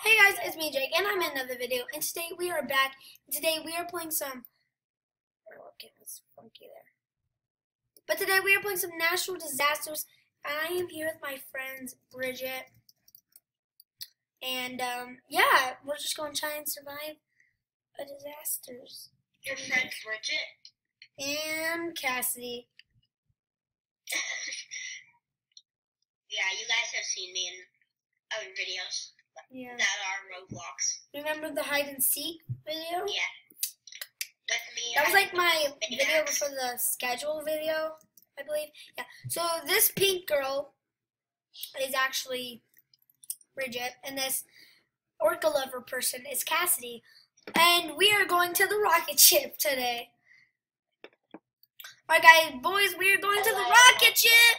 Hey guys, it's me Jake, and I'm in another video, and today we are back. Today we are playing some, okay, it's funky there. But today we are playing some natural disasters. I am here with my friends Bridget, and yeah, we're just going to try and survive a disasters. Your friend Bridget? And Cassidy. Yeah, you guys have seen me in other videos. Yeah. That are Roblox. Remember the hide and seek video? Yeah. With me. That was like my video before the schedule video, I believe. Yeah. So this pink girl is actually Bridget, and this orca lover person is Cassidy. And we are going to the rocket ship today. Alright guys, boys, we are going to the rocket ship!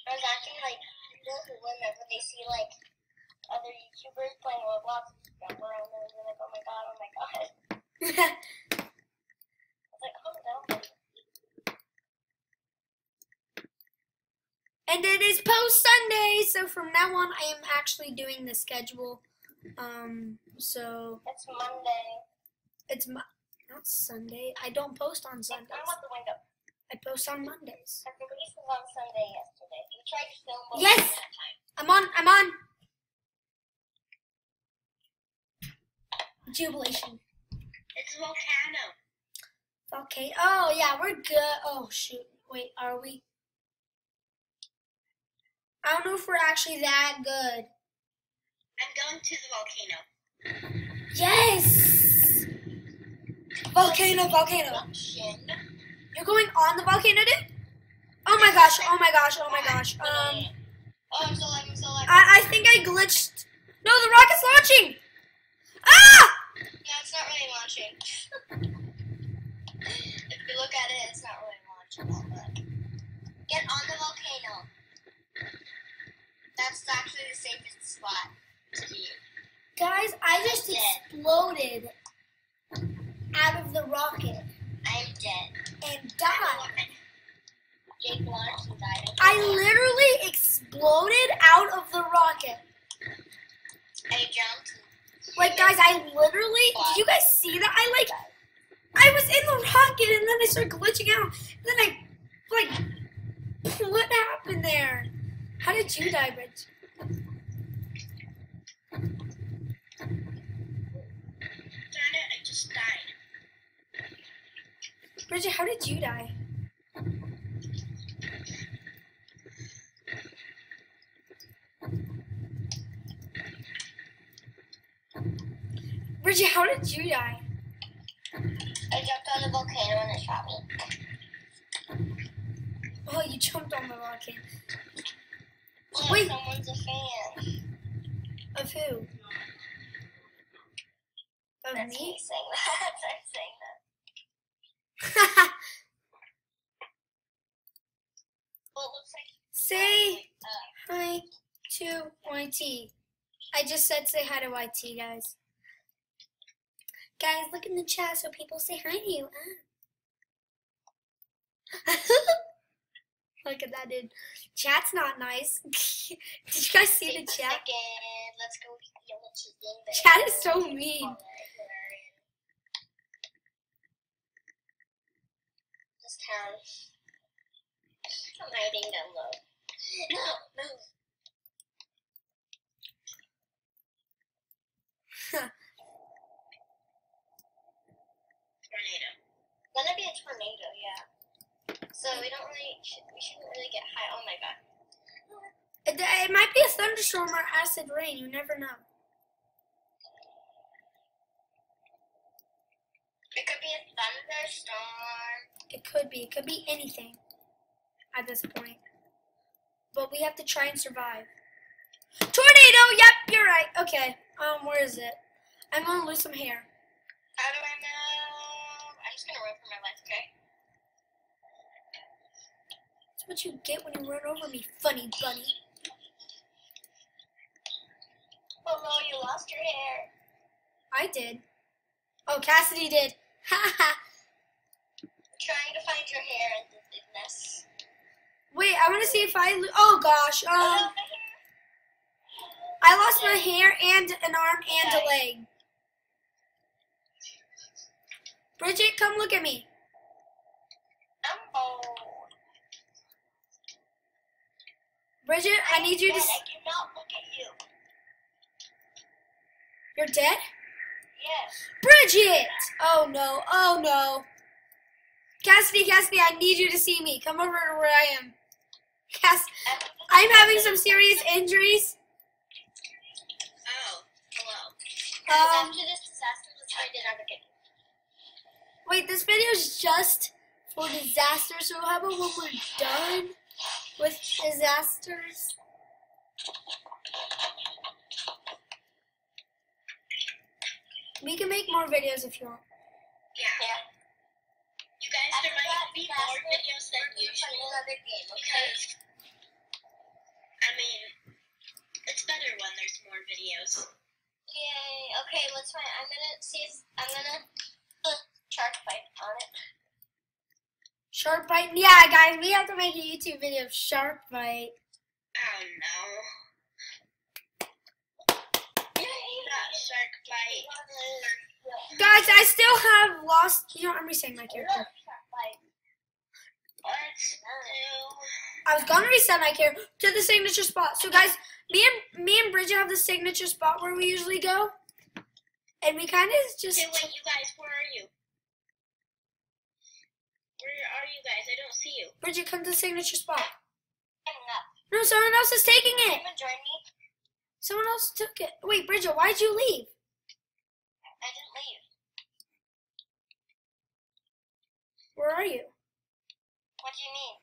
I was acting like people who whenever they see like other YouTubers playing Roblox, jump around and they're like, oh my god, oh my god. I was like, calm down. And it is post-Sunday, so from now on I am actually doing the schedule. So It's Monday. it's not Sunday. I don't post on Sundays. I'm out the window. I post on Mondays. I released was on Sunday yesterday. You tried to film both Yes! at that time. I'm on. Jubilation. It's a volcano. Okay. Oh yeah, we're good. Oh shoot. Wait, are we? I don't know if we're actually that good. I'm going to the volcano. Yes! Volcano. Eruption. You're going on the volcano, dude? Oh my gosh. Oh, I'm so alive. I think I glitched. No, the rocket's launching! Ah! Yeah, it's not really launching. If you look at it, it's not really launching. But get on the volcano. That's actually the safest spot to be. Guys, I just exploded out of the rocket I'm dead. and died. Jake launched and died. I literally exploded out of the rocket. I jumped. Like, guys, I literally, did you guys see that? I was in the rocket and then I started glitching out. And then what happened there? How did you die, Bridge? Darn it, I just died. Bridget, how did you die? Bridget, how did you die? I jumped on the volcano and it shot me. Oh, you jumped on the rocket. Yeah, Wait. someone's a fan. Of who? Of That's me? me saying that. I'm saying that. Well, it looks like Say hi to YT. I just said say hi to YT, guys. Guys, look in the chat so people say hi to you. Ah. Look at that, dude. Chat's not nice. Did you guys see the chat? Second. Let's go eat a chicken. Chat is so mean. Just count. I'm hiding down low. No. Tornado. It's gonna be a tornado, yeah. So we shouldn't really get high. Oh my god. It might be a thunderstorm or acid rain. You never know. It could be a thunderstorm. It could be. It could be anything at this point. But we have to try and survive. Tornado! Yep, you're right. Okay. Where is it? I'm gonna lose some hair. How do I know? I'm just gonna run for my life, okay? That's what you get when you run over me, funny bunny. Oh no, you lost your hair. I did. Oh, Cassidy did. Haha. Trying to find your hair in the thickness. Wait, I want to see if I. Oh gosh. Oh, my hair. I lost my hair and an arm and a leg. Bridget, come look at me. I'm old. Bridget, I need you to... I cannot look at you. You're dead? Yes. Bridget! Oh no, oh no. Cassidy, I need you to see me. Come over to where I am. I'm having some serious injuries. Oh, hello. After this disaster, let's try another game. Wait, this video is just for disasters, so how about when we're done with disasters? We can make more videos if you want. Yeah. You guys, there might be more videos than usual. Another game, okay? I mean, it's better when there's more videos. Yay. Okay, let's try. I'm gonna shark fight on it. Shark bite? Yeah, guys, we have to make a YouTube video of shark bite. Oh no. That shark bite. Guys, I still have lost. You know, I'm resetting my character. I was gonna reset my character to the signature spot. So, guys, me and Bridget have the signature spot where we usually go, and we kind of just. Hey, wait, you guys, where are you? Where are you guys? I don't see you. Bridget, come to the signature spot. I'm up. No, someone else is taking it. Come and join me. Someone else took it. Wait, Bridget, why'd you leave? I didn't leave. Where are you? What do you mean?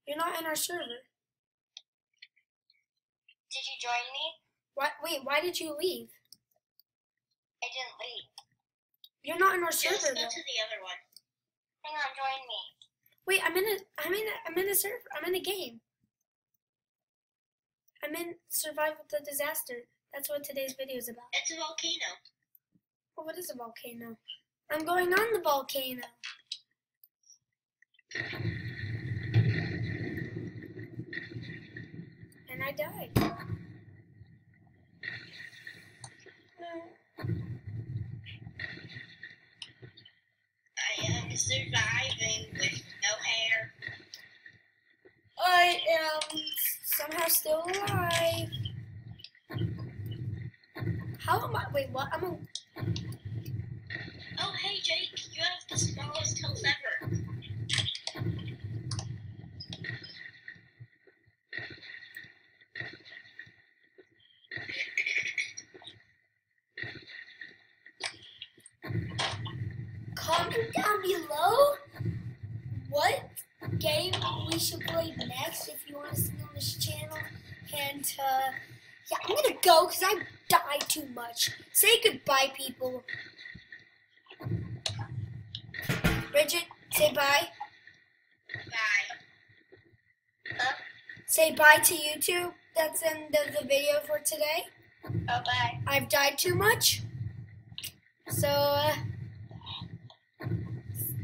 You're not in our server. Did you join me? What? Wait, why did you leave? I didn't leave. You're not in our Let's server go though. to the other one. Hang on, join me. Wait, I'm in a server. I'm in a game. I'm in Survive with the Disaster. That's what today's video is about. It's a volcano. Oh, what is a volcano? I'm going on the volcano. And I died. I am surviving with no hair. I am somehow still alive. How am I? Wait, what? Oh, hey, Jake, you have the smallest hills ever. Comment down below what game we should play next if you want to see on this channel. And yeah, I'm gonna go because I died too much. Say goodbye, people. Bridget, say bye. Bye. Huh? Say bye to YouTube. That's the end of the video for today. Oh, bye. I've died too much. So,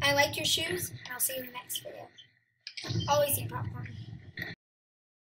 I like your shoes. I'll see you in the next video. Always eat popcorn.